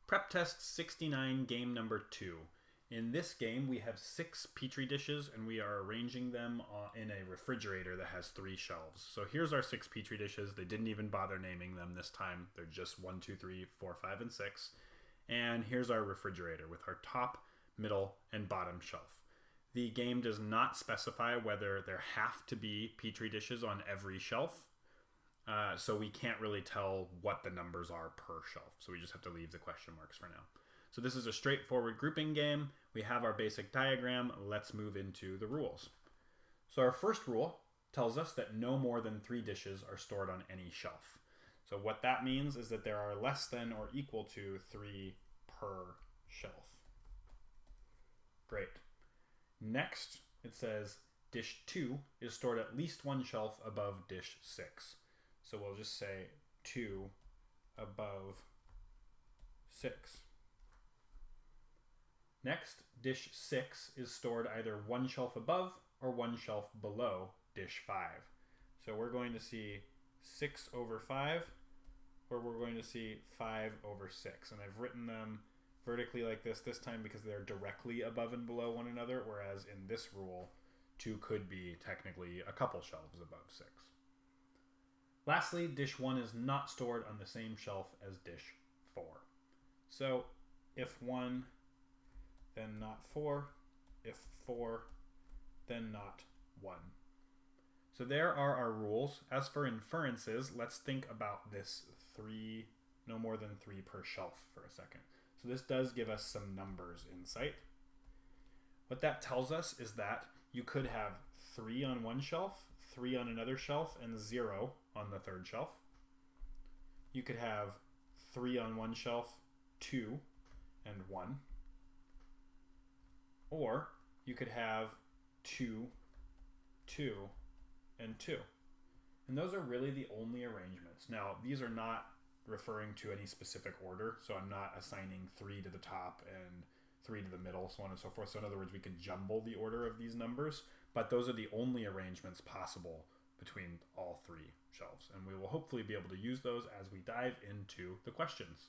Prep Test 69, game number 2. In this game, we have 6 Petri dishes, and we are arranging them in a refrigerator that has 3 shelves. So here's our 6 Petri dishes. They didn't even bother naming them this time. They're just 1, 2, 3, 4, 5, and 6. And here's our refrigerator with our top, middle, and bottom shelf. The game does not specify whether there have to be Petri dishes on every shelf. So we can't really tell what the numbers are per shelf. So we just have to leave the question marks for now. So this is a straightforward grouping game. We have our basic diagram. Let's move into the rules. So our first rule tells us that no more than 3 dishes are stored on any shelf. So what that means is that there are less than or equal to 3 per shelf. Great. Next, it says dish 2 is stored at least 1 shelf above dish 6. So we'll just say 2 above 6. Next, dish 6 is stored either 1 shelf above or 1 shelf below dish 5. So we're going to see 6 over 5, or we're going to see 5 over 6. And I've written them vertically like this time because they're directly above and below one another, whereas in this rule, 2 could be technically a couple shelves above 6. Lastly, dish 1 is not stored on the same shelf as dish 4. So if 1, then not 4. If 4, then not 1. So there are our rules. As for inferences, let's think about this 3, no more than 3 per shelf for a second. So this does give us some numbers in sight. What that tells us is that you could have 3 on one shelf, 3 on another shelf, and 0 on the third shelf. You could have 3 on one shelf, 2, and 1. Or you could have 2, 2, and 2. And those are really the only arrangements. Now, these are not referring to any specific order, so I'm not assigning 3 to the top and 3 to the middle, so on and so forth. So in other words, we could jumble the order of these numbers, but those are the only arrangements possible between all 3 shelves. And we will hopefully be able to use those as we dive into the questions.